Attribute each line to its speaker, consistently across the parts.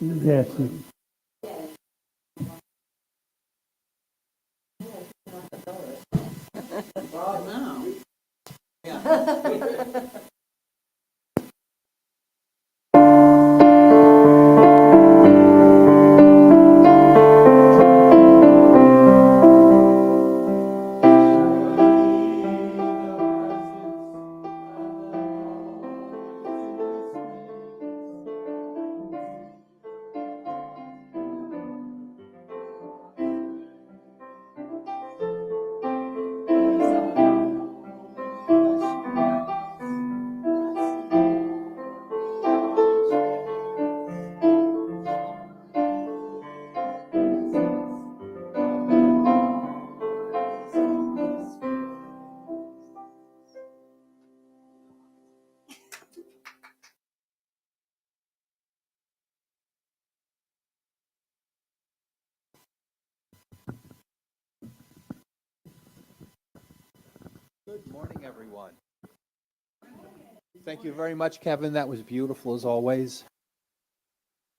Speaker 1: Yes.
Speaker 2: Good morning, everyone. Thank you very much, Kevin. That was beautiful as always.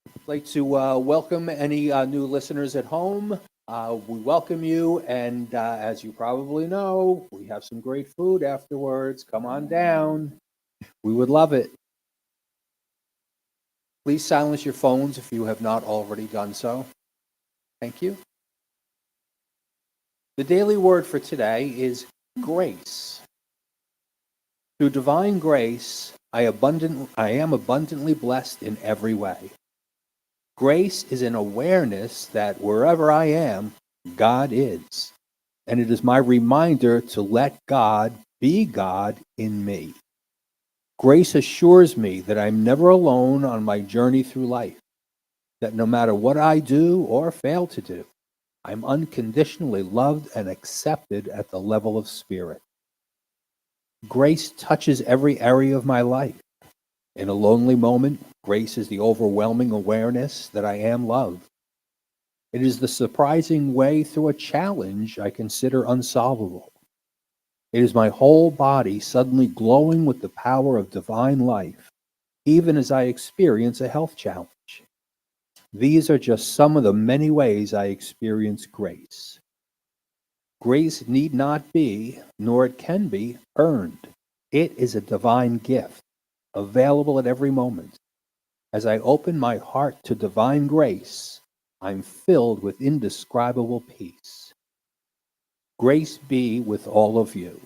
Speaker 2: I'd like to welcome any new listeners at home. We welcome you, and as you probably know, we have some great food afterwards. Come on down. We would love it. Please silence your phones if you have not already done so. Thank you. The daily word for today is grace. Through divine grace, I am abundantly blessed in every way. Grace is an awareness that wherever I am, God is. And it is my reminder to let God be God in me. Grace assures me that I'm never alone on my journey through life, that no matter what I do or fail to do, I'm unconditionally loved and accepted at the level of spirit. Grace touches every area of my life. In a lonely moment, grace is the overwhelming awareness that I am loved. It is the surprising way through a challenge I consider unsolvable. It is my whole body suddenly glowing with the power of divine life, even as I experience a health challenge. These are just some of the many ways I experience grace. Grace need not be, nor it can be, earned. It is a divine gift, available at every moment. As I open my heart to divine grace, I'm filled with indescribable peace. Grace be with all of you.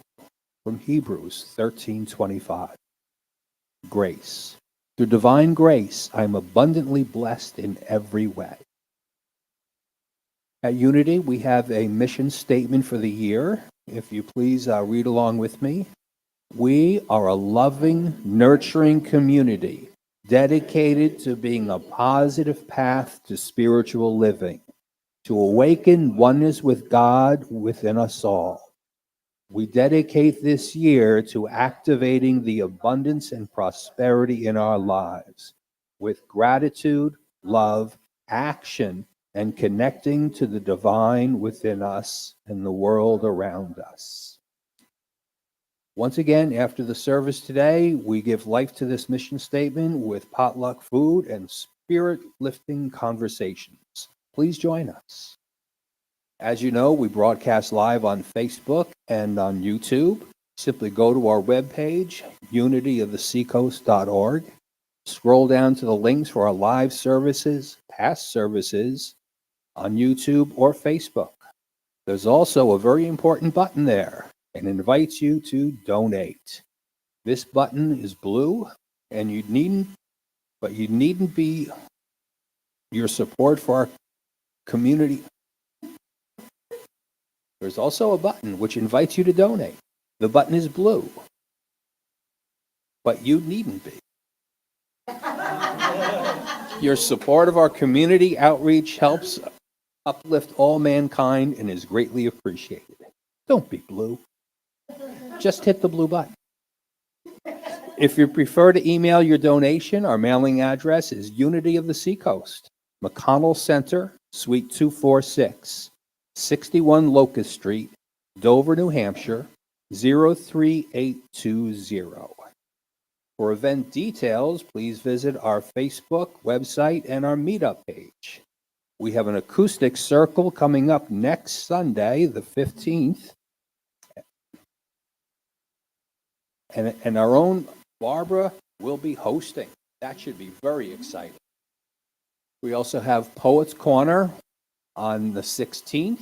Speaker 2: From Hebrews 13:25. Grace. Through divine grace, I am abundantly blessed in every way. At Unity, we have a mission statement for the year. If you please read along with me. We are a loving, nurturing community dedicated to being a positive path to spiritual living, to awaken oneness with God within us all. We dedicate this year to activating the abundance and prosperity in our lives with gratitude, love, action, and connecting to the divine within us and the world around us. Once again, after the service today, we give life to this mission statement with potluck food and spirit-lifting conversations. Please join us. As you know, we broadcast live on Facebook and on YouTube. Simply go to our webpage, unityoftheseacoast.org. Scroll down to the links for our live services, past services on YouTube or Facebook. There's also a very important button there and invites you to donate. This button is blue, and you needn't be your support for our community. There's also a button which invites you to donate. The button is blue, but you needn't be. Your support of our community outreach helps uplift all mankind and is greatly appreciated. Don't be blue. Just hit the blue button. If you prefer to email your donation, our mailing address is Unity of the Seacoast, McConnell Center, Suite 246, 61 Locust Street, Dover, New Hampshire, 03820. For event details, please visit our Facebook website and our meetup page. We have an acoustic circle coming up next Sunday, the 15th. And our own Barbara will be hosting. That should be very exciting. We also have Poets Corner on the 16th.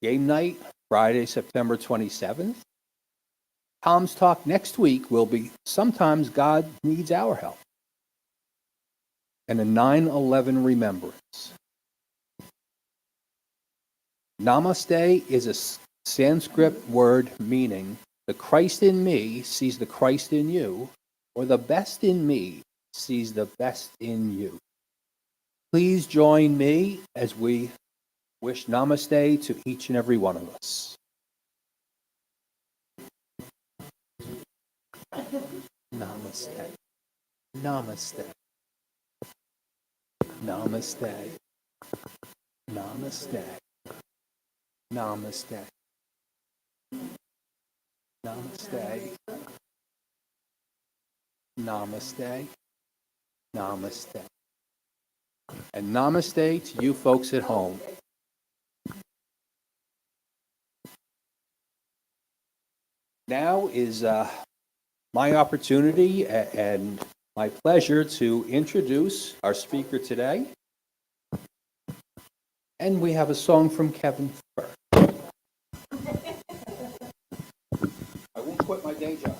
Speaker 2: Game night, Friday, September 27th. Tom's Talk next week will be Sometimes God Needs Our Help. And a 9/11 remembrance. Namaste is a Sanskrit word meaning the Christ in me sees the Christ in you, or the best in me sees the best in you. Please join me as we wish Namaste to each and every one of us. Namaste. Namaste. Namaste. Namaste. Namaste. Namaste. Namaste. Namaste. And namaste to you folks at home. Now is my opportunity and my pleasure to introduce our speaker today. And we have a song from Kevin Furr. I won't quit my day job.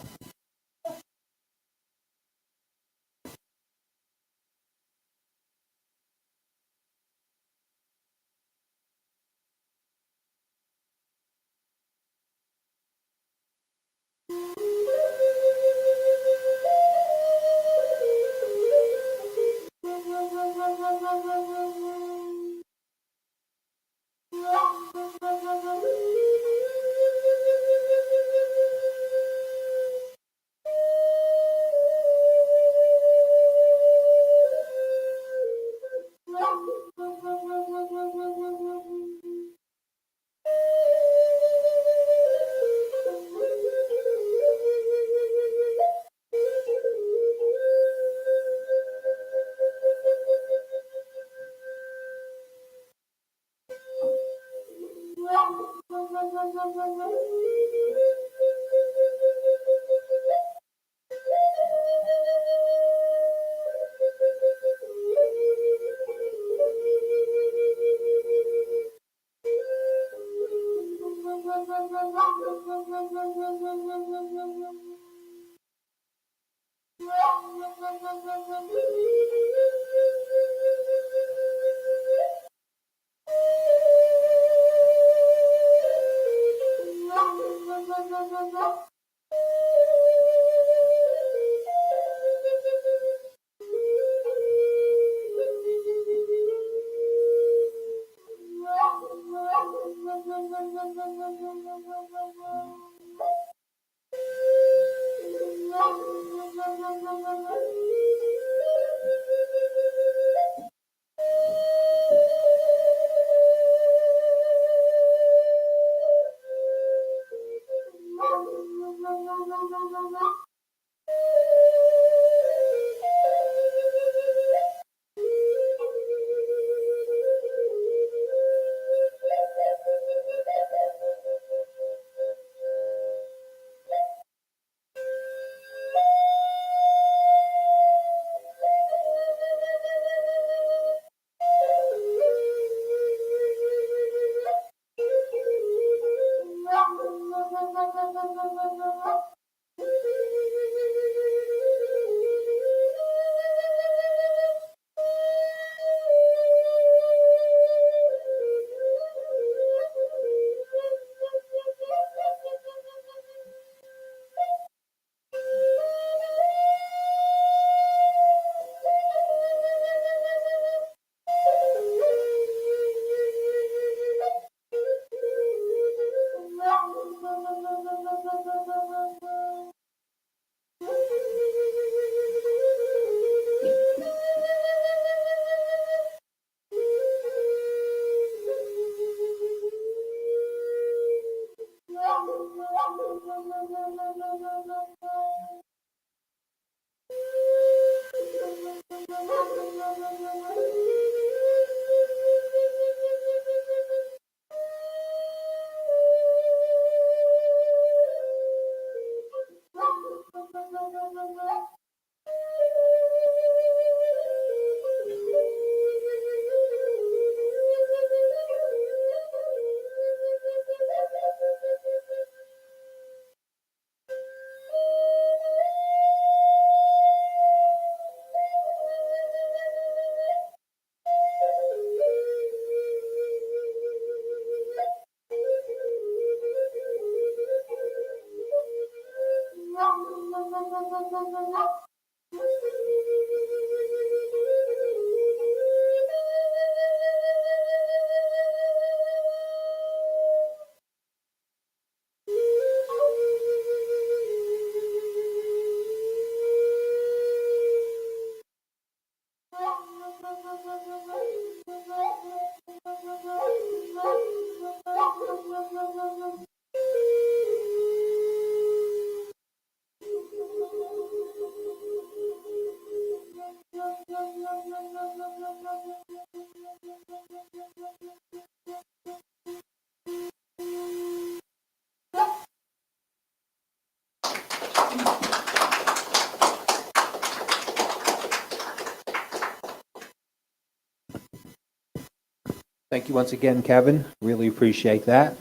Speaker 2: Thank you once again, Kevin. Really appreciate that.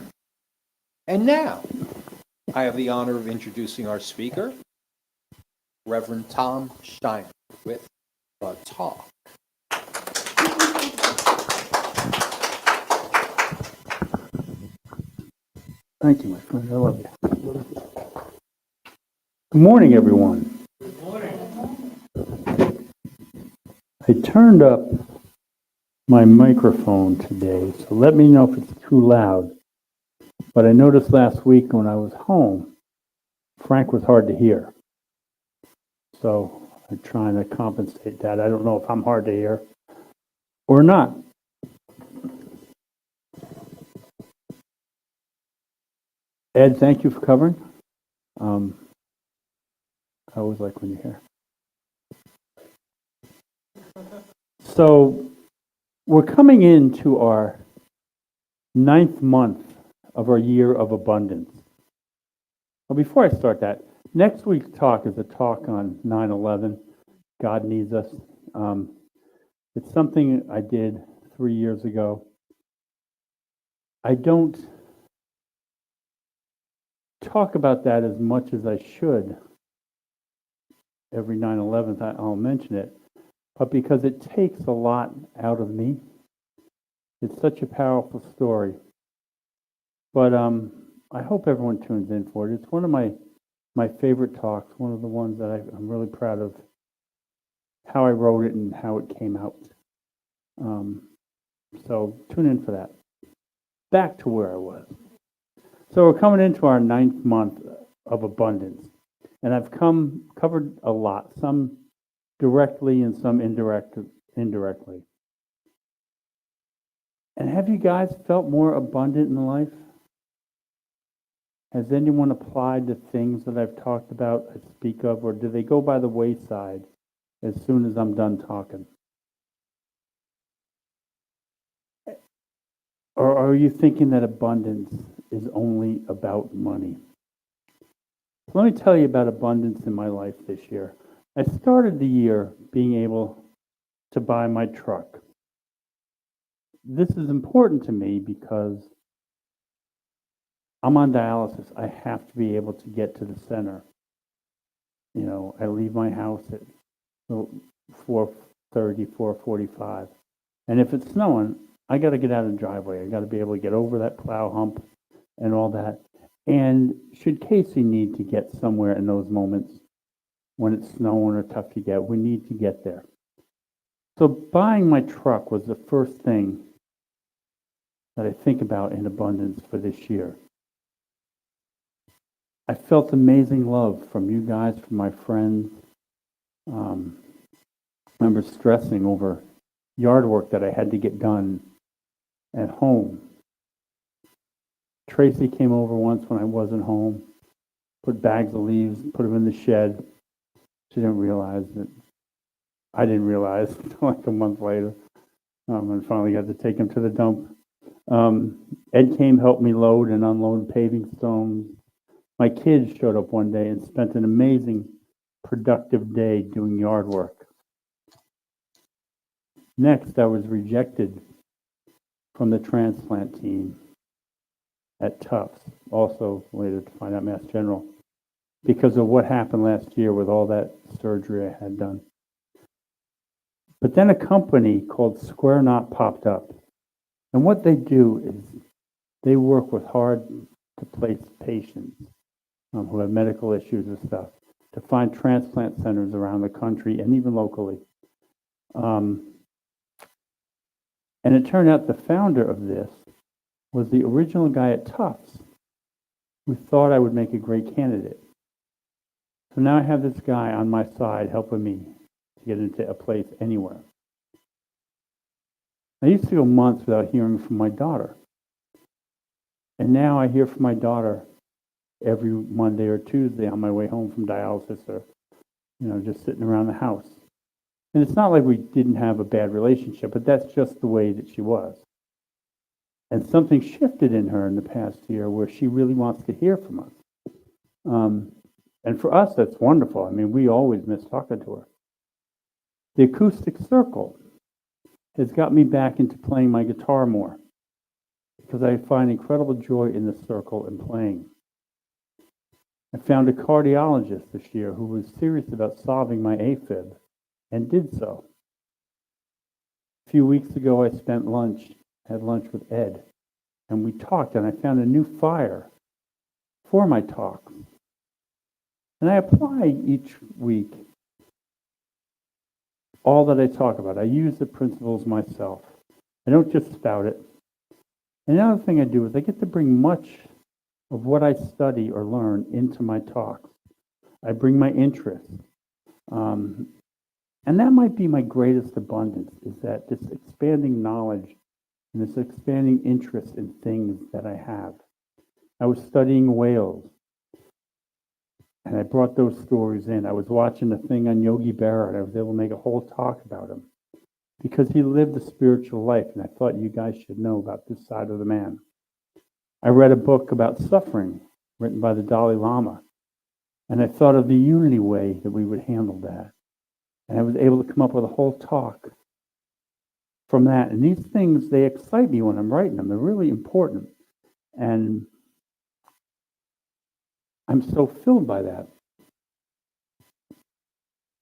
Speaker 2: And now, I have the honor of introducing our speaker, Reverend Tom Steiner, with The Talk.
Speaker 1: Thank you, my friend. I love you. Good morning, everyone.
Speaker 2: Good morning.
Speaker 1: I turned up my microphone today, so let me know if it's too loud. But I noticed last week when I was home, Frank was hard to hear. So I'm trying to compensate that. I don't know if I'm hard to hear or not. Ed, thank you for covering. I always like when you're here. So we're coming into our 9th month of our year of abundance. Well, before I start that, next week's talk is a talk on 9/11. God needs us. It's something I did 3 years ago. I don't talk about that as much as I should. Every 9/11, I'll mention it, but because it takes a lot out of me. It's such a powerful story. But I hope everyone tunes in for it. It's one of my favorite talks, one of the ones that I'm really proud of how I wrote it and how it came out. So tune in for that. Back to where I was. So we're coming into our 9th month of abundance. And I've covered a lot, some directly and some indirectly. And have you guys felt more abundant in life? Has anyone applied the things that I've talked about, I speak of, or do they go by the wayside as soon as I'm done talking? Or are you thinking that abundance is only about money? Let me tell you about abundance in my life this year. I started the year being able to buy my truck. This is important to me because I'm on dialysis. I have to be able to get to the center. You know, I leave my house at 4:30, 4:45. And if it's snowing, I got to get out of the driveway. I got to be able to get over that plow hump and all that. And should Casey need to get somewhere in those moments when it's snowing or tough to get, we need to get there. So buying my truck was the first thing that I think about in abundance for this year. I felt amazing love from you guys, from my friends. I remember stressing over yard work that I had to get done at home. Tracy came over once when I wasn't home, put bags of leaves, put them in the shed. She didn't realize that. I didn't realize until like a month later. And finally got to take them to the dump. Ed came, helped me load and unload paving stones. My kids showed up one day and spent an amazing, productive day doing yard work. Next, I was rejected from the transplant team at Tufts, also later to find out Mass General, because of what happened last year with all that surgery I had done. But then a company called Square Knot popped up. And what they do is they work with hard to place patients who have medical issues and stuff to find transplant centers around the country and even locally. And it turned out the founder of this was the original guy at Tufts who thought I would make a great candidate. So now I have this guy on my side helping me to get into a place anywhere. I used to go months without hearing from my daughter. And now I hear from my daughter every Monday or Tuesday on my way home from dialysis or, just sitting around the house. And it's not like we didn't have a bad relationship, but that's just the way that she was. And something shifted in her in the past year where she really wants to hear from us. And for us, that's wonderful. I mean, we always miss talking to her. The acoustic circle has got me back into playing my guitar more. because I find incredible joy in the circle and playing. I found a cardiologist this year who was serious about solving my AFib and did so. A few weeks ago, I had lunch with Ed, and we talked, and I found a new fire for my talks. And I apply each week all that I talk about. I use the principles myself. I don't just spout it. And the other thing I do is I get to bring much of what I study or learn into my talks. I bring my interests. And that might be my greatest abundance, is that this expanding knowledge and this expanding interest in things that I have. I was studying whales, and I brought those stories in. I was watching a thing on Yogi Berra, and I was able to make a whole talk about him because he lived a spiritual life, and I thought you guys should know about this side of the man. I read a book about suffering written by the Dalai Lama, and I thought of the unity way that we would handle that. And I was able to come up with a whole talk from that. And these things, they excite me when I'm writing them. They're really important. And I'm so filled by that.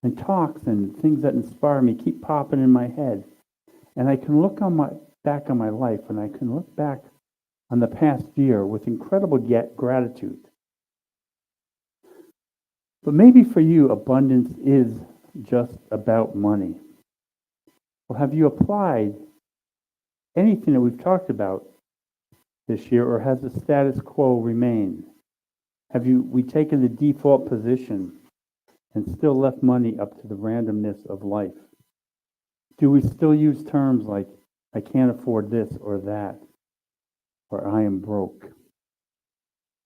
Speaker 1: And talks and things that inspire me keep popping in my head. And I can look back on my life, and I can look back on the past year with incredible gratitude. But maybe for you, abundance is just about money. Well, have you applied anything that we've talked about this year, or has the status quo remained? Have we taken the default position and still left money up to the randomness of life? Do we still use terms like, I can't afford this or that, or I am broke?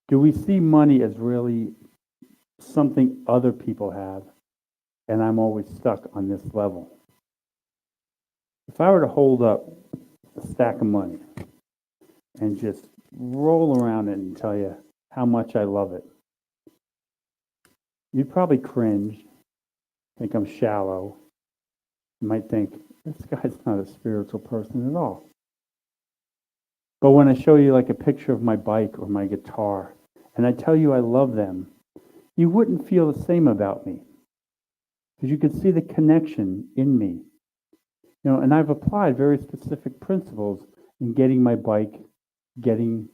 Speaker 1: Do we see money as really something other people have, and I'm always stuck on this level? If I were to hold up a stack of money and just roll around it and tell you how much I love it, you'd probably cringe, think I'm shallow. You might think, this guy's not a spiritual person at all. But when I show you like a picture of my bike or my guitar, and I tell you I love them, you wouldn't feel the same about me, because you could see the connection in me. And I've applied very specific principles in getting my bike, getting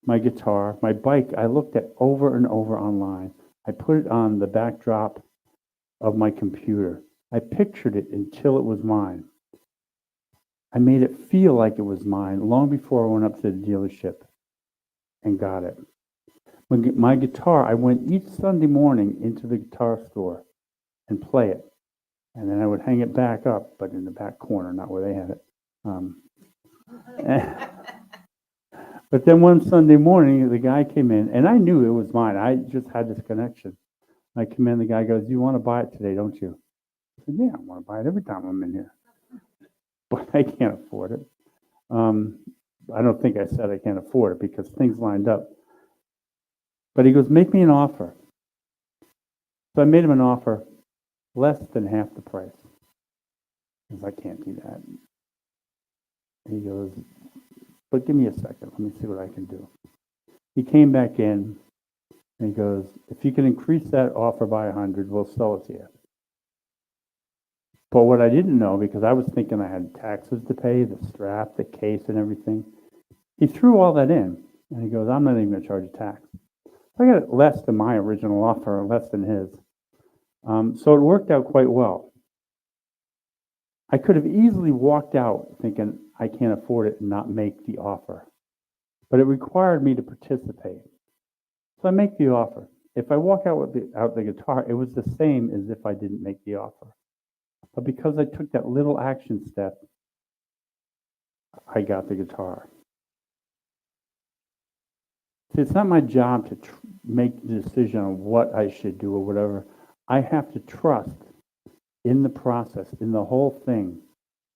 Speaker 1: my guitar. My bike, I looked at over and over online. I put it on the backdrop of my computer. I pictured it until it was mine. I made it feel like it was mine long before I went up to the dealership and got it. My guitar, I went each Sunday morning into the guitar store and play it. And then I would hang it back up, but in the back corner, not where they had it. But then one Sunday morning, the guy came in, and I knew it was mine. I just had this connection. I come in, the guy goes, "You want to buy it today, don't you?" I said, "Yeah, I want to buy it every time I'm in here." But I can't afford it. I don't think I said I can't afford it because things lined up. But he goes, "Make me an offer." So I made him an offer less than half the price. Because I can't do that. He goes, "But give me a second. Let me see what I can do." He came back in and he goes, "If you can increase that offer by 100, we'll sell it to you." But what I didn't know, because I was thinking I had taxes to pay, the strap, the case, and everything, he threw all that in. And he goes, "I'm not even going to charge you tax." I got it less than my original offer, less than his. So it worked out quite well. I could have easily walked out thinking I can't afford it and not make the offer. But it required me to participate. So I make the offer. If I walk out without the guitar, it was the same as if I didn't make the offer. But because I took that little action step, I got the guitar. See, it's not my job to make the decision on what I should do or whatever. I have to trust in the process, in the whole thing.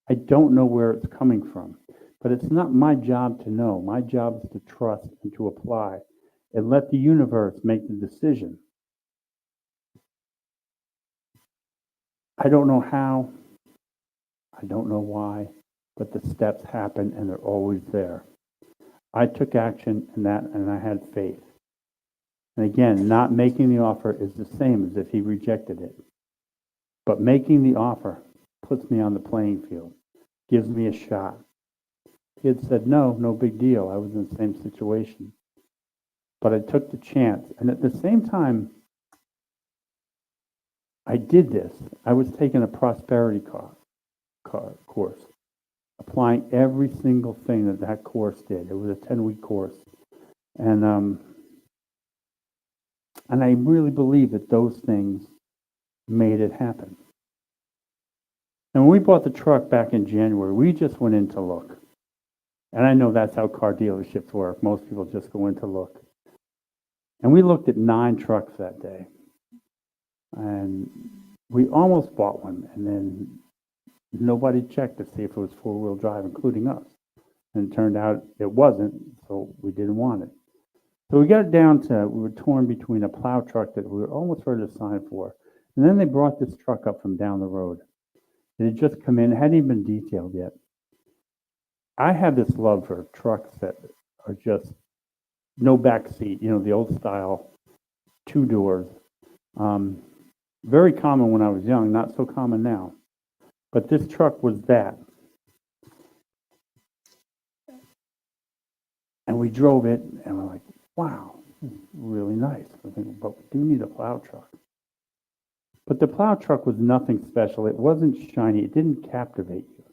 Speaker 1: I don't know where it's coming from, but it's not my job to know. My job is to trust and to apply and let the universe make the decision. I don't know how, I don't know why, but the steps happen and they're always there. I took action and I had faith. And again, not making the offer is the same as if he rejected it. But making the offer puts me on the playing field, gives me a shot. If he had said no, no big deal. I was in the same situation. But I took the chance. And at the same time I did this, I was taking a prosperity course, applying every single thing that course did. It was a 10-week course. And I really believe that those things made it happen. And when we bought the truck back in January, we just went in to look. And I know that's how car dealerships work. Most people just go in to look. And we looked at 9 trucks that day. And we almost bought one. And then nobody checked to see if it was 4-wheel drive, including us. And it turned out it wasn't, so we didn't want it. So we got it down to, we were torn between a plow truck that we were almost ready to sign for. And then they brought this truck up from down the road. It had just come in, it hadn't even been detailed yet. I have this love for trucks that are just no back seat, the old style, 2 doors. Very common when I was young, not so common now. But this truck was that. And we drove it, and we're like, wow, this is really nice. We're thinking, but we do need a plow truck. But the plow truck was nothing special. It wasn't shiny. It didn't captivate you.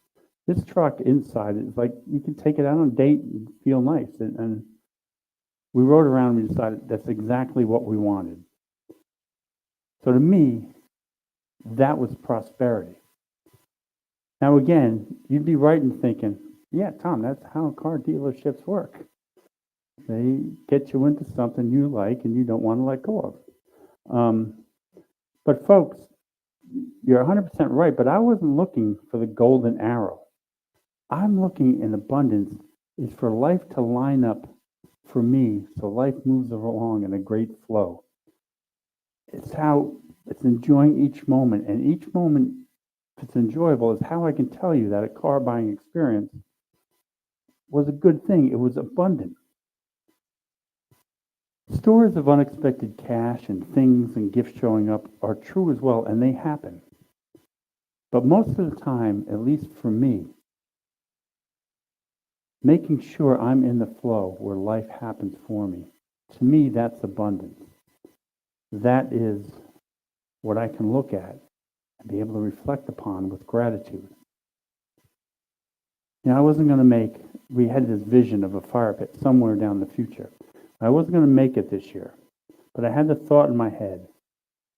Speaker 1: This truck inside is like you can take it out on a date and feel nice. And we rode around and we decided that's exactly what we wanted. So to me, that was prosperity. Now again, you'd be right in thinking, yeah, Tom, that's how car dealerships work. They get you into something you like and you don't want to let go of. But folks, you're 100% right, but I wasn't looking for the golden arrow. I'm looking in abundance is for life to line up for me so life moves along in a great flow. It's enjoying each moment, and each moment, if it's enjoyable, is how I can tell you that a car buying experience was a good thing. It was abundant. Stories of unexpected cash and things and gifts showing up are true as well, and they happen. But most of the time, at least for me, making sure I'm in the flow where life happens for me, to me, that's abundance. That is what I can look at and be able to reflect upon with gratitude. I wasn't going to we had this vision of a fire pit somewhere down the future. I wasn't going to make it this year, but I had the thought in my head.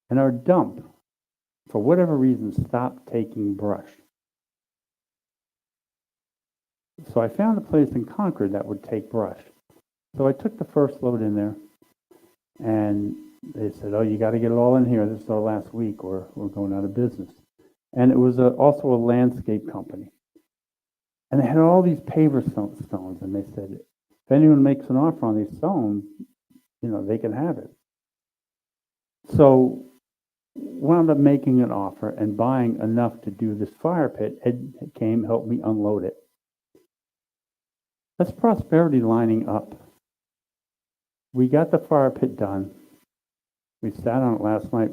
Speaker 1: And our dump, for whatever reason, stopped taking brush. So I found a place in Concord that would take brush. So I took the first load in there, and they said, oh, you got to get it all in here. This is our last week, or we're going out of business. And it was also a landscape company. And they had all these paver stones, and they said, if anyone makes an offer on these stones, they can have it. So wound up making an offer and buying enough to do this fire pit. Ed came, helped me unload it. That's prosperity lining up. We got the fire pit done. We sat on it last night.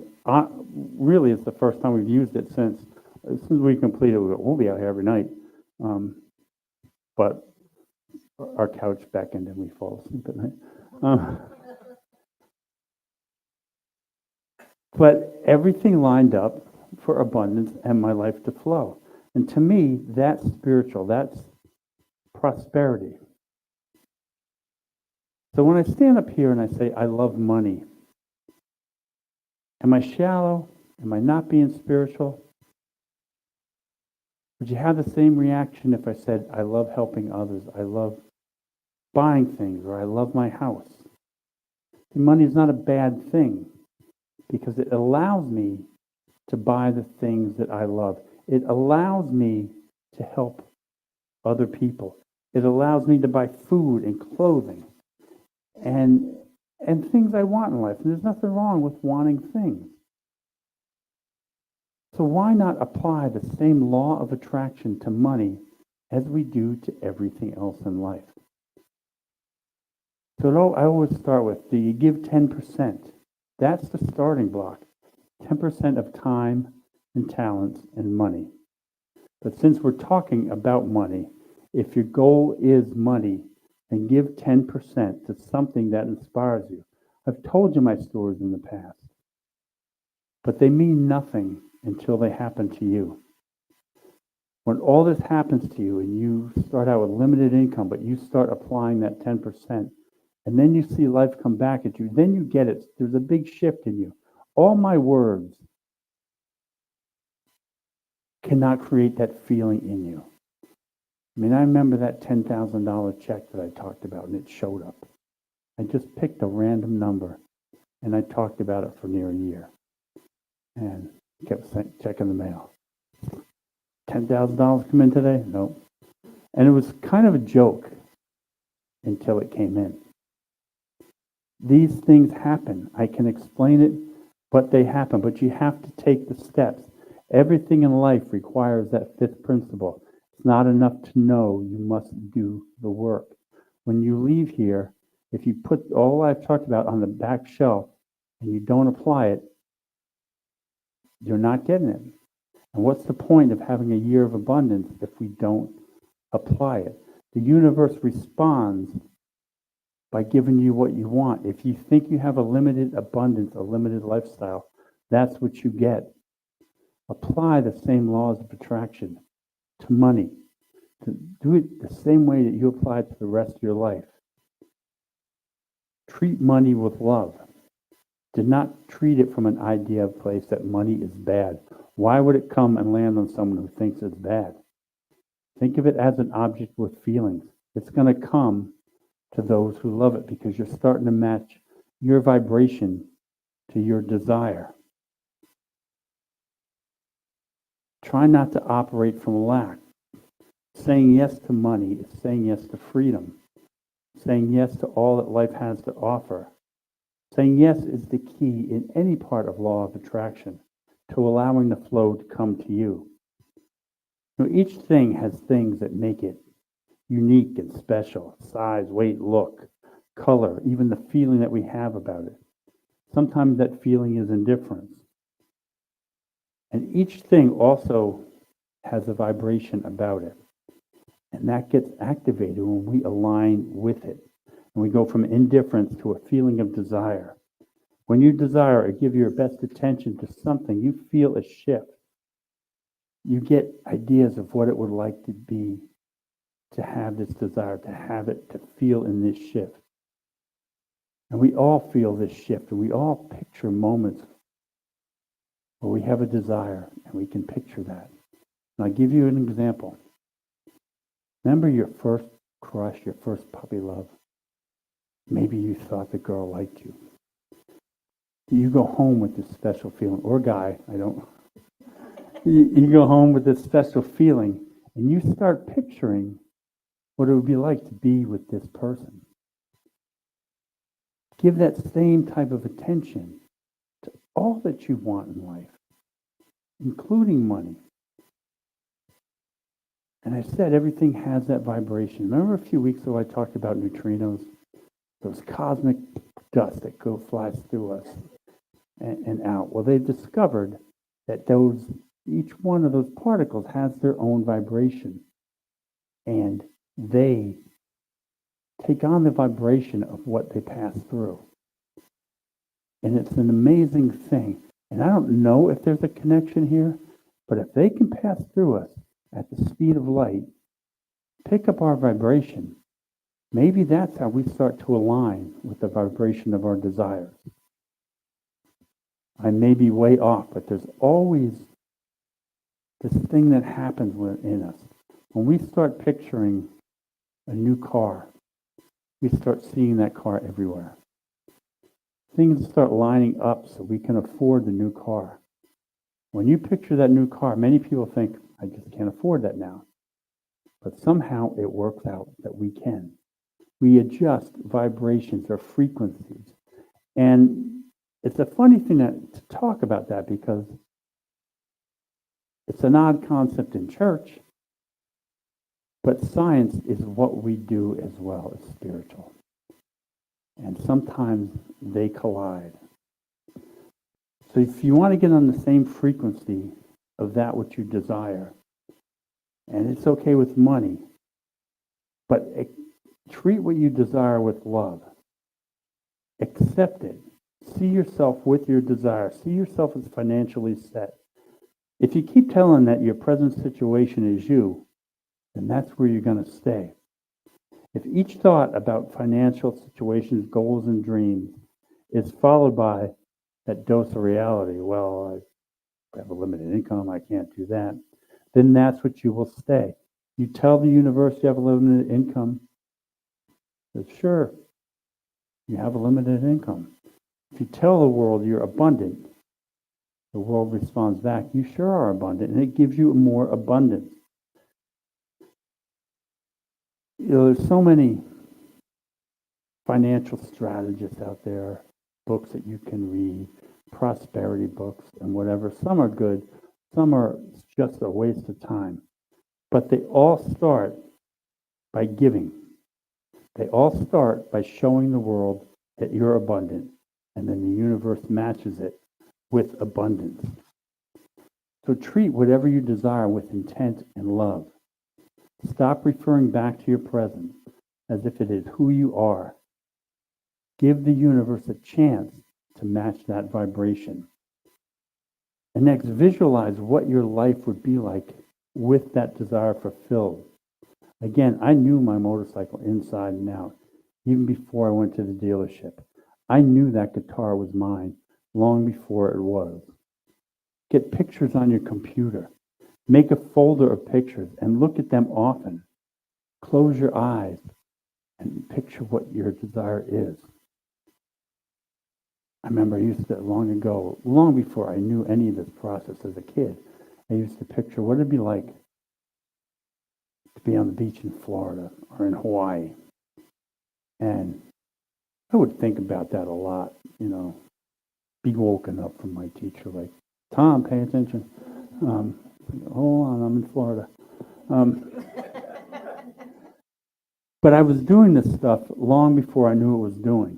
Speaker 1: Really, it's the first time we've used it since. As soon as we complete it, we'll be out here every night. But our couch beckoned and we fall asleep at night. But everything lined up for abundance and my life to flow. And to me, that's spiritual. That's prosperity. So when I stand up here and I say, I love money, am I shallow? Am I not being spiritual? Would you have the same reaction if I said, I love helping others, I love buying things, or I love my house? See, money is not a bad thing because it allows me to buy the things that I love. It allows me to help other people. It allows me to buy food and clothing and things I want in life. And there's nothing wrong with wanting things. So why not apply the same law of attraction to money as we do to everything else in life? So I always start with, do you give 10%? That's the starting block. 10% of time and talents and money. But since we're talking about money, if your goal is money, then give 10% to something that inspires you. I've told you my stories in the past, but they mean nothing until they happen to you. When all this happens to you and you start out with limited income, but you start applying that 10%, and then you see life come back at you, then you get it. There's a big shift in you. All my words cannot create that feeling in you. I mean, I remember that $10,000 check that I talked about, and it showed up. I just picked a random number, and I talked about it for near a year, and kept checking the mail. $10,000 come in today? Nope. And it was kind of a joke until it came in. These things happen. I can explain it, but they happen. But you have to take the steps. Everything in life requires that fifth principle. It's not enough to know, you must do the work. When you leave here, if you put all I've talked about on the back shelf and you don't apply it, you're not getting it. And what's the point of having a year of abundance if we don't apply it? The universe responds by giving you what you want. If you think you have a limited abundance, a limited lifestyle, that's what you get. Apply the same laws of attraction to money. To do it the same way that you apply it to the rest of your life. Treat money with love. Do not treat it from an idea of place that money is bad. Why would it come and land on someone who thinks it's bad? Think of it as an object with feelings. It's going to come to those who love it because you're starting to match your vibration to your desire. Try not to operate from lack. Saying yes to money is saying yes to freedom. Saying yes to all that life has to offer. Saying yes is the key in any part of law of attraction to allowing the flow to come to you. Now, each thing has things that make it unique and special: size, weight, look, color, even the feeling that we have about it. Sometimes that feeling is indifference. And each thing also has a vibration about it. And that gets activated when we align with it. And we go from indifference to a feeling of desire. When you desire or give your best attention to something, you feel a shift. You get ideas of what it would like to be, to have this desire, to have it, to feel in this shift. And we all feel this shift, and we all picture moments where we have a desire, and we can picture that. And I'll give you an example. Remember your first crush, your first puppy love? Maybe you thought the girl liked you. You go home with this special feeling, or guy, I don't. You go home with this special feeling, and you start picturing what it would be like to be with this person. Give that same type of attention to all that you want in life, including money. And I said everything has that vibration. Remember a few weeks ago I talked about neutrinos? Those cosmic dust that flies through us and out. Well, they've discovered that each one of those particles has their own vibration. And they take on the vibration of what they pass through. And it's an amazing thing. And I don't know if there's a connection here, but if they can pass through us at the speed of light, pick up our vibration, maybe that's how we start to align with the vibration of our desires. I may be way off, but there's always this thing that happens within us. When we start picturing a new car, we start seeing that car everywhere. Things start lining up so we can afford the new car. When you picture that new car, many people think, I just can't afford that now. But somehow it works out that we can. We adjust vibrations or frequencies. And it's a funny thing to talk about that because it's an odd concept in church, but science is what we do as well as spiritual. And sometimes they collide. So if you want to get on the same frequency of that which you desire, and it's okay with money, but treat what you desire with love. Accept it. See yourself with your desire. See yourself as financially set. If you keep telling that your present situation is you, then that's where you're going to stay. If each thought about financial situations, goals, and dreams is followed by that dose of reality, well, I have a limited income, I can't do that, then that's what you will stay. You tell the universe you have a limited income, it's sure, you have a limited income. If you tell the world you're abundant, the world responds back, you sure are abundant, and it gives you more abundance. There's so many financial strategists out there, books that you can read, prosperity books and whatever. Some are good, some are just a waste of time. But they all start by giving. They all start by showing the world that you're abundant, and then the universe matches it with abundance. So treat whatever you desire with intent and love. Stop referring back to your present as if it is who you are. Give the universe a chance to match that vibration. And next, visualize what your life would be like with that desire fulfilled. Again, I knew my motorcycle inside and out, even before I went to the dealership. I knew that guitar was mine long before it was. Get pictures on your computer. Make a folder of pictures and look at them often. Close your eyes and picture what your desire is. I remember I used to, long ago, long before I knew any of this process as a kid, I used to picture what it'd be like to be on the beach in Florida or in Hawaii. And I would think about that a lot, be woken up from my teacher like, Tom, pay attention. Hold on, I'm in Florida. But I was doing this stuff long before I knew it was doing.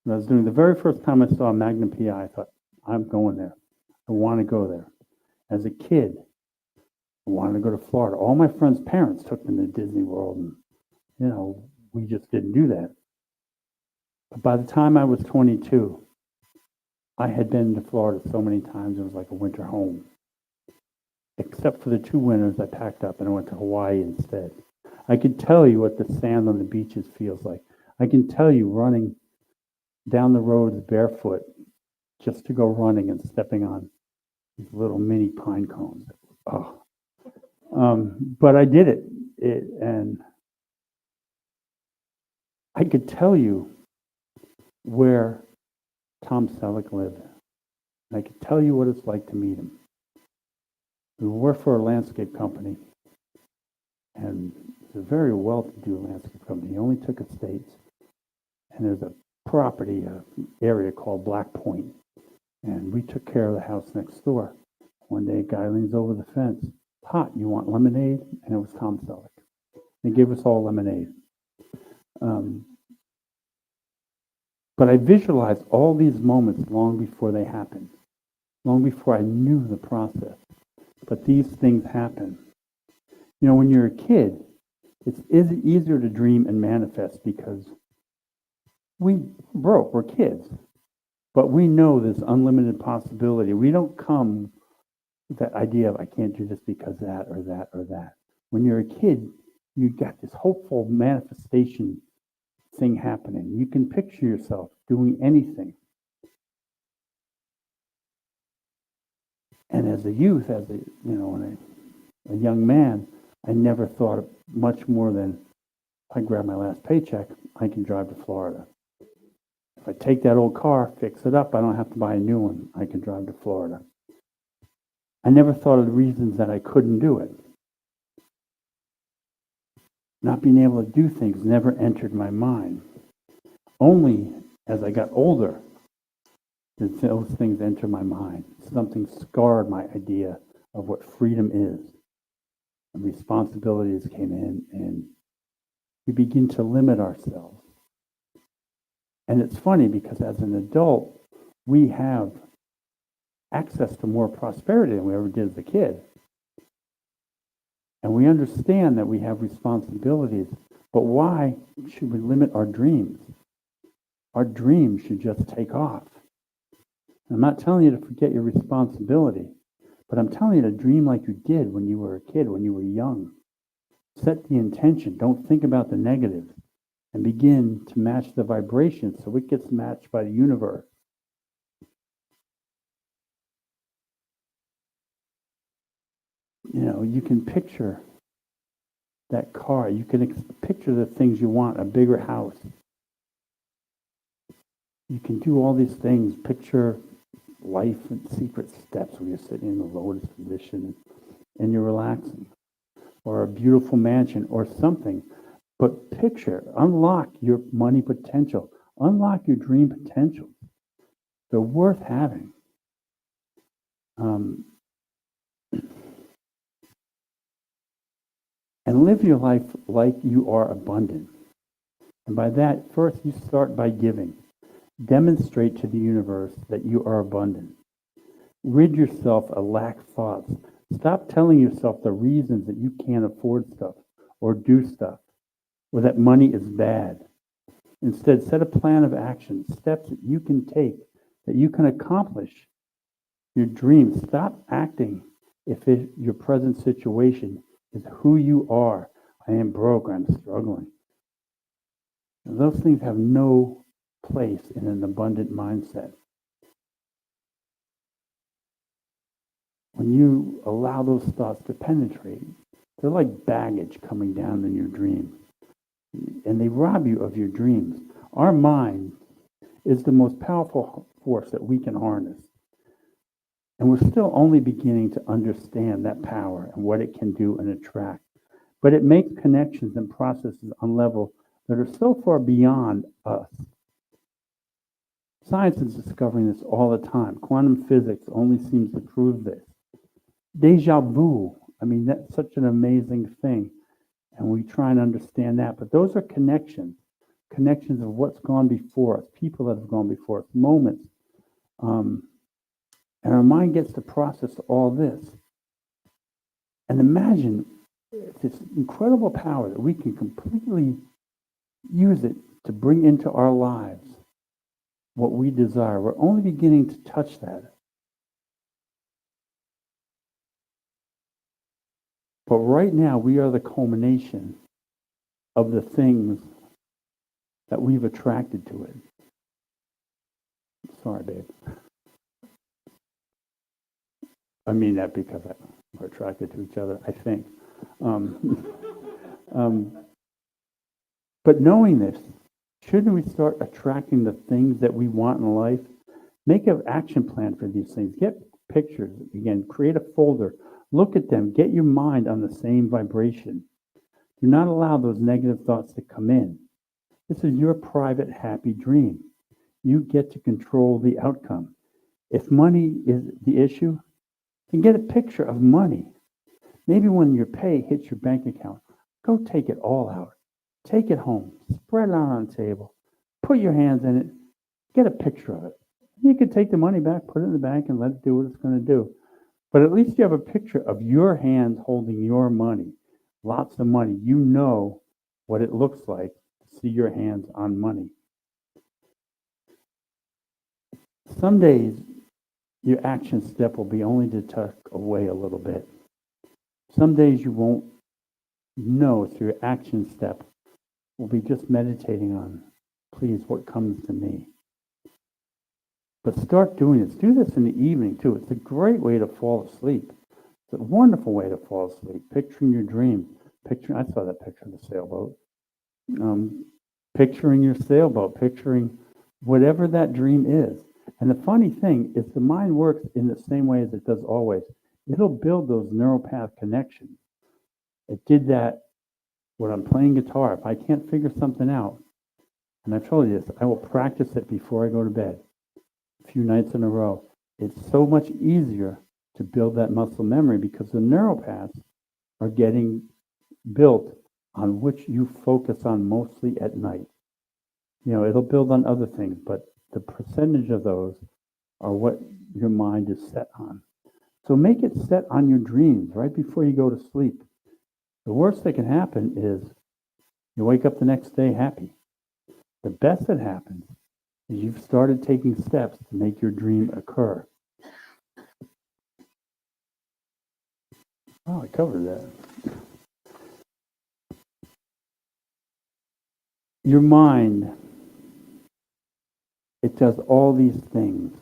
Speaker 1: And I was doing the very first time I saw Magnum PI, I thought, I'm going there. I want to go there. As a kid, I wanted to go to Florida. All my friends' parents took them to Disney World, and we just didn't do that. But by the time I was 22, I had been to Florida so many times, it was like a winter home. Except for the 2 winters, I packed up and I went to Hawaii instead. I could tell you what the sand on the beaches feels like. I can tell you running down the roads barefoot just to go running and stepping on these little mini pine cones. Oh. But I did it, and I could tell you where Tom Selleck lived. And I could tell you what it's like to meet him. We worked for a landscape company, and it's a very well-to-do landscape company. He only took estates, and there's a property area called Black Point, and we took care of the house next door. One day, a guy leans over the fence. Hot, you want lemonade? And it was Tom Selleck. He gave us all lemonade. But I visualized all these moments long before they happened, long before I knew the process. But these things happen. When you're a kid, it's easier to dream and manifest because we're kids. But we know this unlimited possibility. We don't come with that idea of, I can't do this because that or that or that. When you're a kid, you got this hopeful manifestation thing happening. You can picture yourself doing anything. And as a youth, when a young man, I never thought of much more than, if I grab my last paycheck, I can drive to Florida. If I take that old car, fix it up, I don't have to buy a new one. I can drive to Florida. I never thought of the reasons that I couldn't do it. Not being able to do things never entered my mind. Only as I got older did those things enter my mind. Something scarred my idea of what freedom is. And responsibilities came in, and we begin to limit ourselves. And it's funny because as an adult, we have access to more prosperity than we ever did as a kid. And we understand that we have responsibilities, but why should we limit our dreams? Our dreams should just take off. I'm not telling you to forget your responsibility, but I'm telling you to dream like you did when you were a kid, when you were young. Set the intention. Don't think about the negatives and begin to match the vibration so it gets matched by the universe. You know, you can picture that car. You can picture the things you want, a bigger house. You can do all these things. Picture life and secret steps where you're sitting in the lotus position and you're relaxing, or a beautiful mansion or something. But picture, unlock your money potential, unlock your dream potential. They're worth having. And live your life like you are abundant. And by that, first you start by giving. Demonstrate to the universe that you are abundant. Rid yourself of lack thoughts. Stop telling yourself the reasons that you can't afford stuff or do stuff, or that money is bad. Instead, set a plan of action, steps that you can take, that you can accomplish your dreams. Stop acting your present situation is who you are. I am broke, I'm struggling. And those things have no place in an abundant mindset. When you allow those thoughts to penetrate, they're like baggage coming down in your dream. And they rob you of your dreams. Our mind is the most powerful force that we can harness. And we're still only beginning to understand that power and what it can do and attract. But it makes connections and processes on level that are so far beyond us. Science is discovering this all the time. Quantum physics only seems to prove this. Deja vu, I mean, that's such an amazing thing. And we try and understand that. But those are connections of what's gone before us, people that have gone before us, moments. And our mind gets to process all this. And imagine this incredible power that we can completely use it to bring into our lives what we desire. We're only beginning to touch that. But right now, we are the culmination of the things that we've attracted to it. Sorry, babe. I mean that because we're attracted to each other, I think. But knowing this, shouldn't we start attracting the things that we want in life? Make an action plan for these things. Get pictures. Again, create a folder. Look at them. Get your mind on the same vibration. Do not allow those negative thoughts to come in. This is your private, happy dream. You get to control the outcome. If money is the issue, then get a picture of money. Maybe when your pay hits your bank account, go take it all out. Take it home. Spread it out on the table. Put your hands in it. Get a picture of it. You can take the money back, put it in the bank, and let it do what it's going to do. But at least you have a picture of your hands holding your money. Lots of money. You know what it looks like to see your hands on money. Some days, your action step will be only to tuck away a little bit. Some days you won't know, so your action step will be just meditating on, please, what comes to me. But start doing this. Do this in the evening, too. It's a great way to fall asleep. It's a wonderful way to fall asleep. Picturing your dream. I saw that picture of the sailboat. Picturing your sailboat. Picturing whatever that dream is. And the funny thing is the mind works in the same way as it does always. It'll build those neural path connections. It did that when I'm playing guitar. If I can't figure something out, and I've told you this, I will practice it before I go to bed a few nights in a row. It's so much easier to build that muscle memory because the neural paths are getting built on which you focus on mostly at night. It'll build on other things, but the percentage of those are what your mind is set on. So make it set on your dreams right before you go to sleep. The worst that can happen is you wake up the next day happy. The best that happens is you've started taking steps to make your dream occur. Oh, I covered that. Your mind, it does all these things.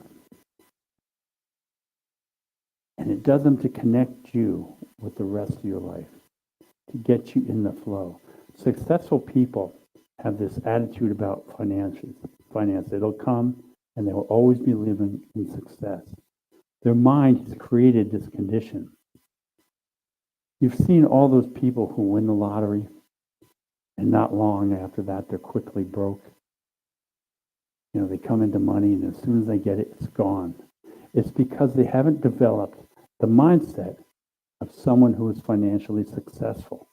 Speaker 1: And it does them to connect you with the rest of your life, to get you in the flow. Successful people have this attitude about finance. It'll come and they will always be living in success. Their mind has created this condition. You've seen all those people who win the lottery and not long after that they're quickly broke. They come into money and as soon as they get it, it's gone. It's because they haven't developed the mindset of someone who is financially successful.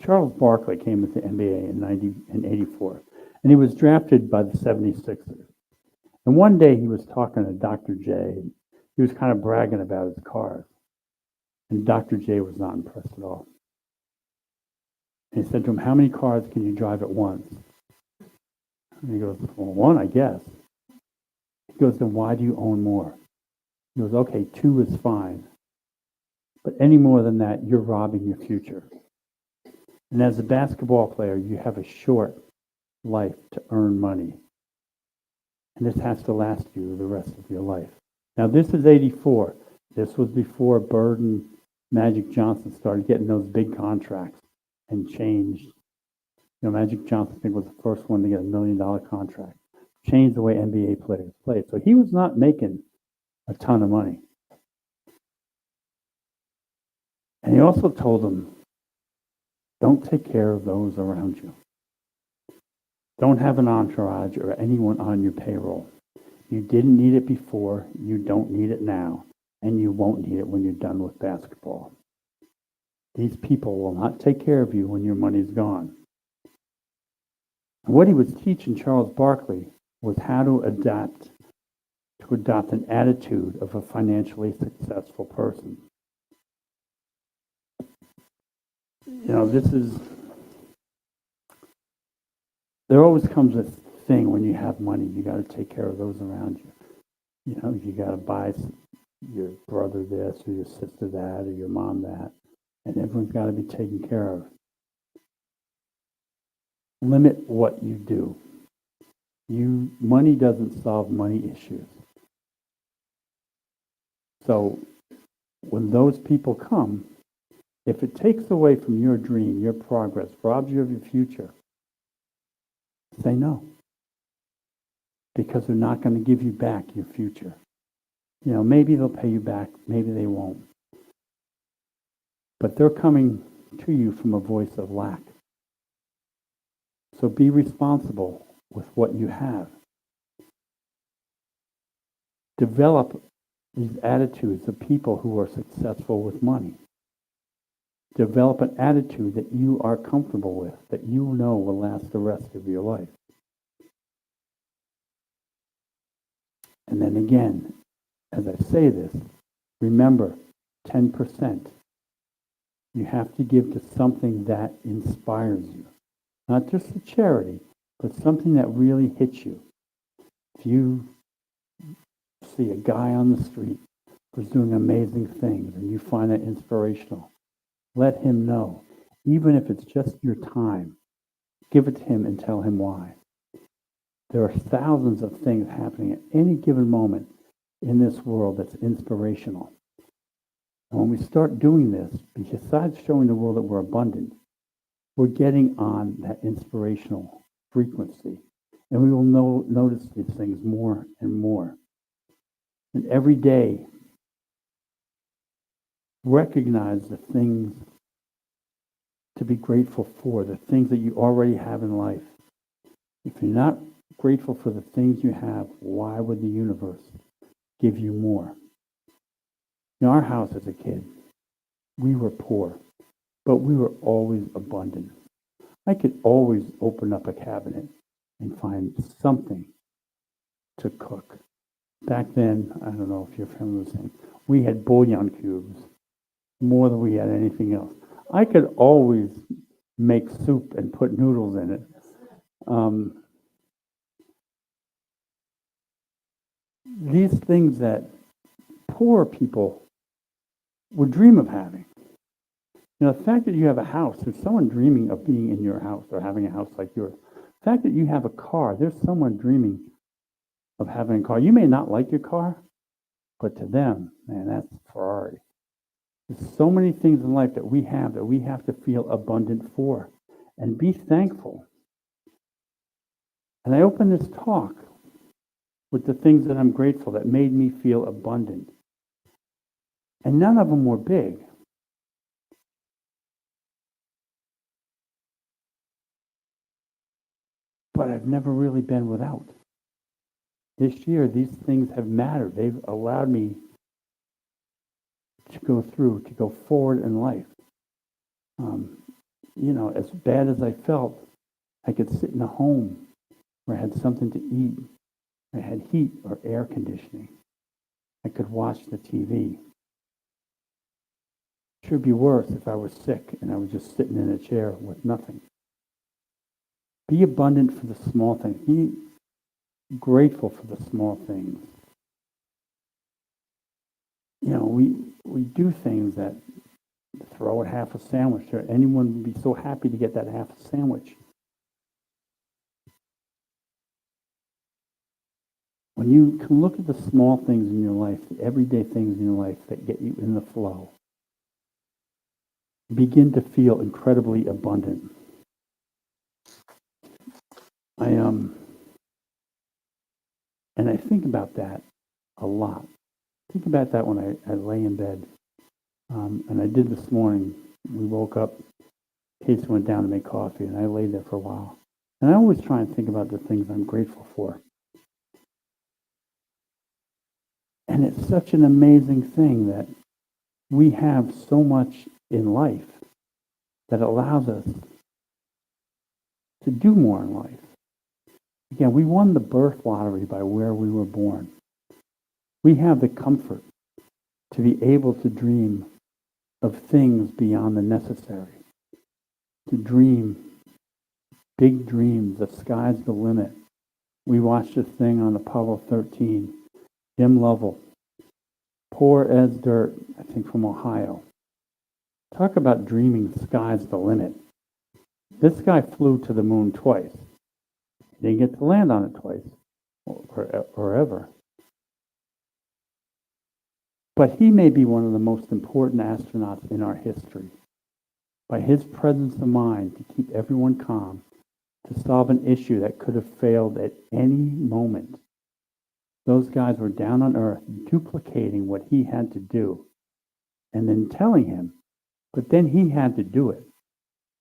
Speaker 1: Charles Barkley came with the NBA in '84, and he was drafted by the 76ers. And one day he was talking to Dr. J. And he was kind of bragging about his cars. And Dr. J was not impressed at all. And he said to him, "How many cars can you drive at once?" And he goes, "Well, one, I guess." He goes, "Then why do you own more?" He goes, "Okay, 2 is fine. But any more than that, you're robbing your future. And as a basketball player, you have a short life to earn money. And this has to last you the rest of your life." Now, this is '84. This was before Bird and Magic Johnson started getting those big contracts and changed. Magic Johnson, I think, was the first one to get $1 million contract. Changed the way NBA players played. So he was not making a ton of money. And he also told them, don't take care of those around you. Don't have an entourage or anyone on your payroll. You didn't need it before, you don't need it now, and you won't need it when you're done with basketball. These people will not take care of you when your money's gone. And what he was teaching Charles Barkley was how to adopt an attitude of a financially successful person. There always comes a thing when you have money, you got to take care of those around you. You got to buy your brother this or your sister that or your mom that, and everyone's got to be taken care of. Limit what you do. Money doesn't solve money issues. So when those people come, if it takes away from your dream, your progress, robs you of your future, say no. Because they're not going to give you back your future. Maybe they'll pay you back, maybe they won't. But they're coming to you from a voice of lack. So be responsible with what you have. Develop these attitudes of people who are successful with money. Develop an attitude that you are comfortable with, that you know will last the rest of your life. And then again, as I say this, remember 10%. You have to give to something that inspires you. Not just a charity, but something that really hits you. If you see a guy on the street who's doing amazing things and you find that inspirational, let him know. Even if it's just your time, give it to him and tell him why. There are thousands of things happening at any given moment in this world that's inspirational. And when we start doing this, besides showing the world that we're abundant, we're getting on that inspirational frequency. And we will notice these things more and more. And every day, recognize the things to be grateful for, the things that you already have in life. If you're not grateful for the things you have, why would the universe give you more? In our house as a kid, we were poor, but we were always abundant. I could always open up a cabinet and find something to cook. Back then, I don't know if you're familiar with this, we had bouillon cubes more than we had anything else. I could always make soup and put noodles in it. These things that poor people would dream of having. You know, the fact that you have a house, there's someone dreaming of being in your house or having a house like yours. The fact that you have a car, there's someone dreaming of having a car. You may not like your car, but to them, man, that's Ferrari. There's so many things in life that we have to feel abundant for and be thankful. And I open this talk with the things that I'm grateful that made me feel abundant. And none of them were big. But I've never really been without. This year, these things have mattered. They've allowed me to go through, to go forward in life. You know, as bad as I felt, I could sit in a home where I had something to eat. I had heat or air conditioning. I could watch the TV. It should be worse if I was sick and I was just sitting in a chair with nothing. Be abundant for the small things. Be grateful for the small things. You know, we do things that throw a half a sandwich. Or anyone would be so happy to get that half a sandwich. When you can look at the small things in your life, the everyday things in your life that get you in the flow, begin to feel incredibly abundant. And I think about that a lot. Think about that when I lay in bed. And I did this morning. We woke up, Casey went down to make coffee, and I lay there for a while. And I always try and think about the things I'm grateful for. And it's such an amazing thing that we have so much in life that allows us to do more in life. Again, we won the birth lottery by where we were born. We have the comfort to be able to dream of things beyond the necessary, to dream big dreams. The sky's the limit. We watched this thing on Apollo 13. Jim Lovell, poor as dirt, I think from Ohio. Talk about dreaming the sky's the limit. This guy flew to the moon twice. He didn't get to land on it twice, or ever. But he may be one of the most important astronauts in our history. By his presence of mind to keep everyone calm, to solve an issue that could have failed at any moment. Those guys were down on Earth duplicating what he had to do and then telling him, but then he had to do it.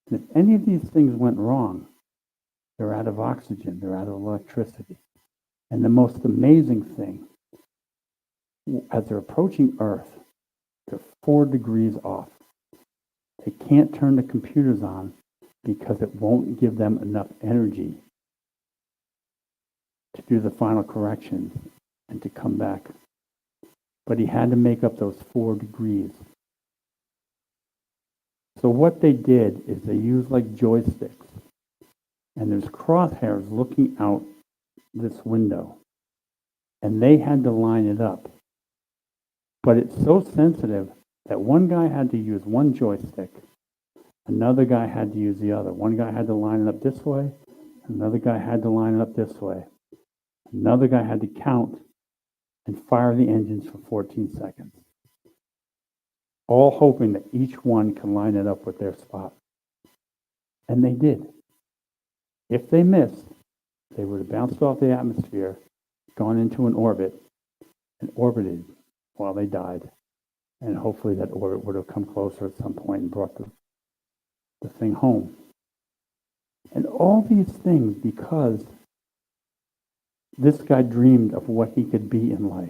Speaker 1: And if any of these things went wrong, they're out of oxygen, they're out of electricity. And the most amazing thing, as they're approaching Earth, they're 4 degrees off. They can't turn the computers on because it won't give them enough energy to do the final corrections and to come back. But he had to make up those 4 degrees. So what they did is they used like joysticks, and there's crosshairs looking out this window, and they had to line it up. But it's so sensitive that one guy had to use one joystick, another guy had to use the other. One guy had to line it up this way, another guy had to line it up this way. Another guy had to count and fire the engines for 14 seconds, all hoping that each one can line it up with their spot. And they did. If they missed, they would have bounced off the atmosphere, gone into an orbit, and orbited while they died. And hopefully that orbit would have come closer at some point and brought the thing home. And all these things because this guy dreamed of what he could be in life,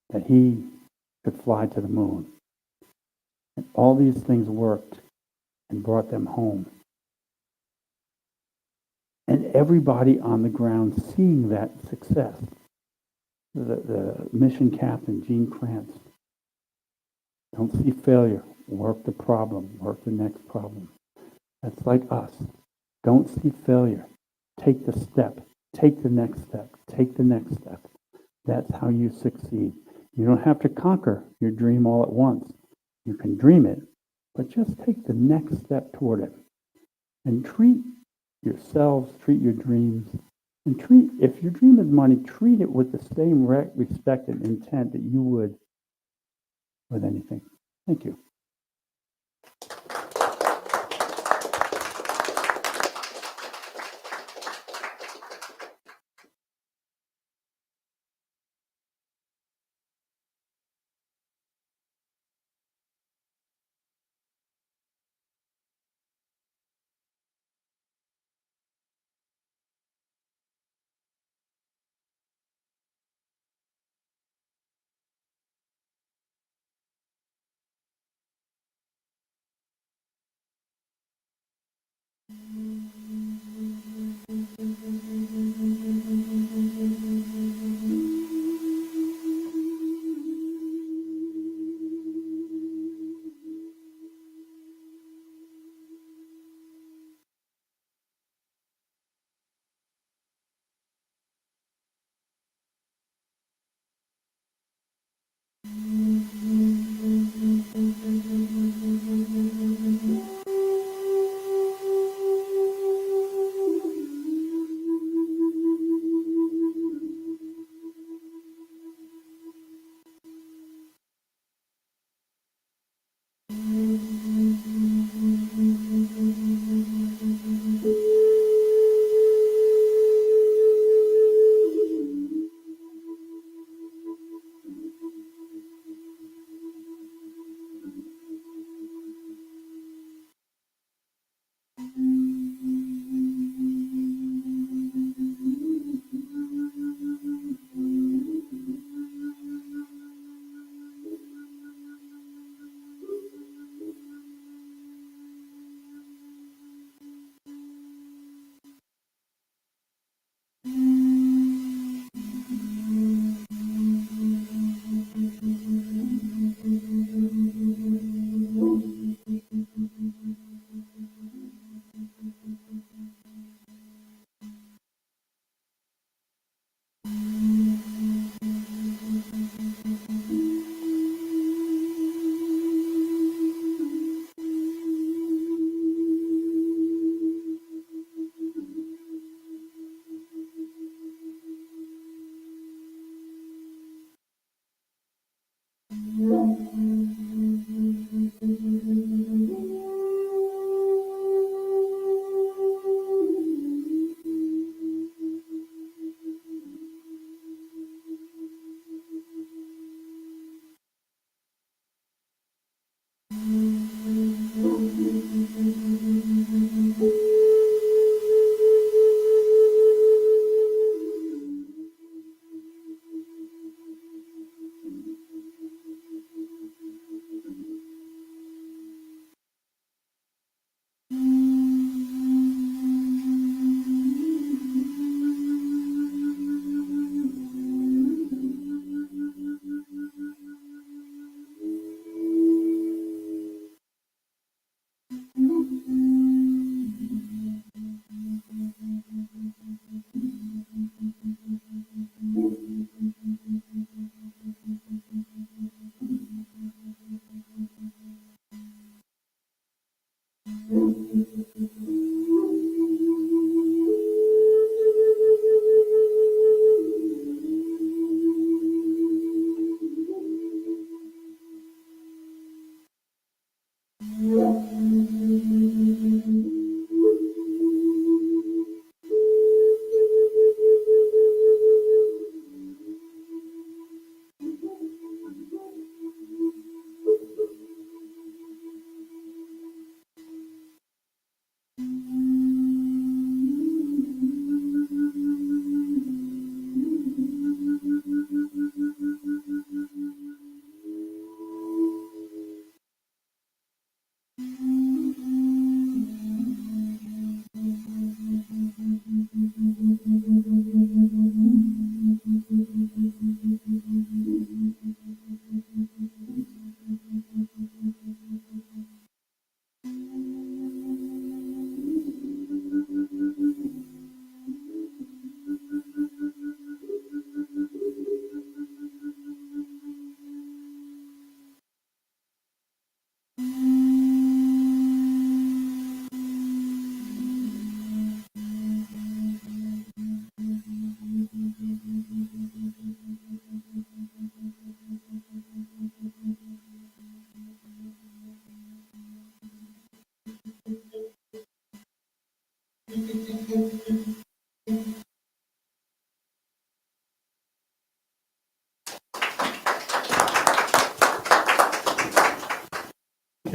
Speaker 1: that he could fly to the moon. And all these things worked and brought them home. everybody on the ground seeing that success. The mission captain, Gene Kranz, don't see failure, work the problem, work the next problem. That's like us. Don't see failure. Take the step. Take the next step. Take the next step. That's how you succeed. You don't have to conquer your dream all at once. You can dream it, but just take the next step toward it. And treat yourselves, treat your dreams, and treat, if your dream is money, treat it with the same respect and intent that you would with anything. Thank you.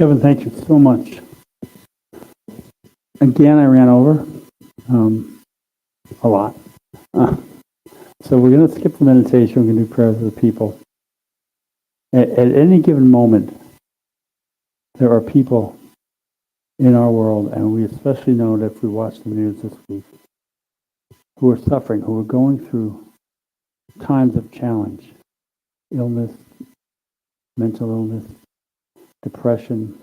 Speaker 1: Kevin, thank you so much. Again, I ran over a lot. So we're going to skip the meditation. We're going to do prayers of the people. At any given moment, there are people in our world, and we especially know that if we watch the news this week, who are suffering, who are going through times of challenge, illness, mental illness, depression,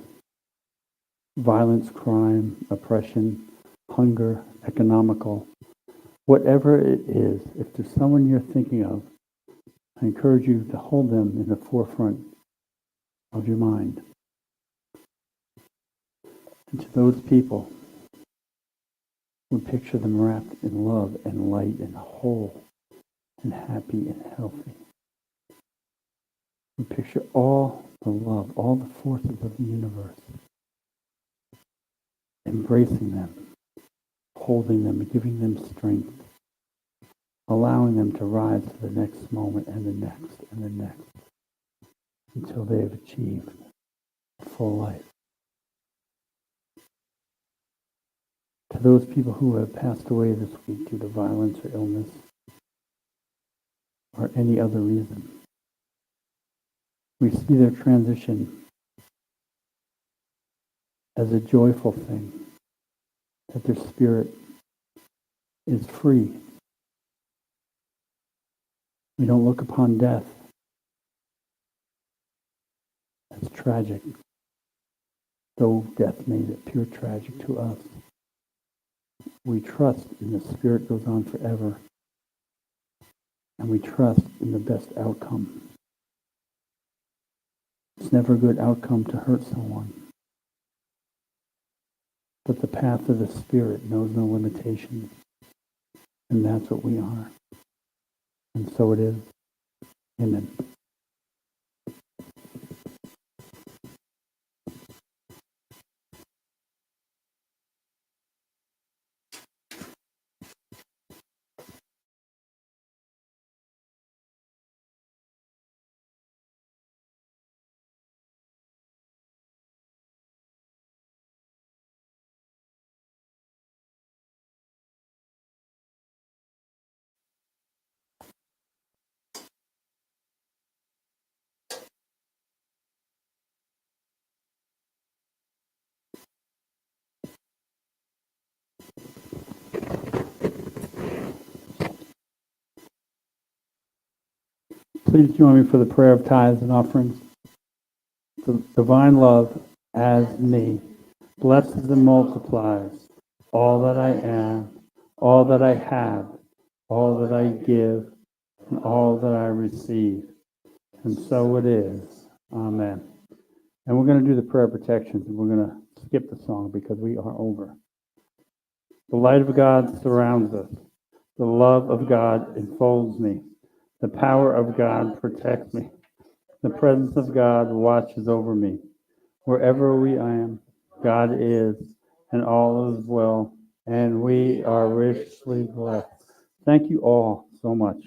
Speaker 1: violence, crime, oppression, hunger, economical, whatever it is. If there's someone you're thinking of, I encourage you to hold them in the forefront of your mind. And to those people, we picture them wrapped in love and light and whole and happy and healthy. We picture all the love, all the forces of the universe, embracing them, holding them, giving them strength, allowing them to rise to the next moment and the next and the next until they have achieved a full life. To those people who have passed away this week due to violence or illness or any other reason, we see their transition as a joyful thing, that their spirit is free. We don't look upon death as tragic, though death may appear tragic to us. We trust in the spirit goes on forever, and we trust in the best outcome. It's never a good outcome to hurt someone, but the path of the spirit knows no limitations, and that's what we are. And so it is. Amen. Please join me for the prayer of tithes and offerings. The divine love as me blesses and multiplies all that I am, all that I have, all that I give, and all that I receive. And so it is. Amen. And we're going to do the prayer of protections, and we're going to skip the song because we are over. The light of God surrounds us. The love of God enfolds me. The power of God protects me. The presence of God watches over me. Wherever we am, God is, and all is well, and we are richly blessed. Thank you all so much.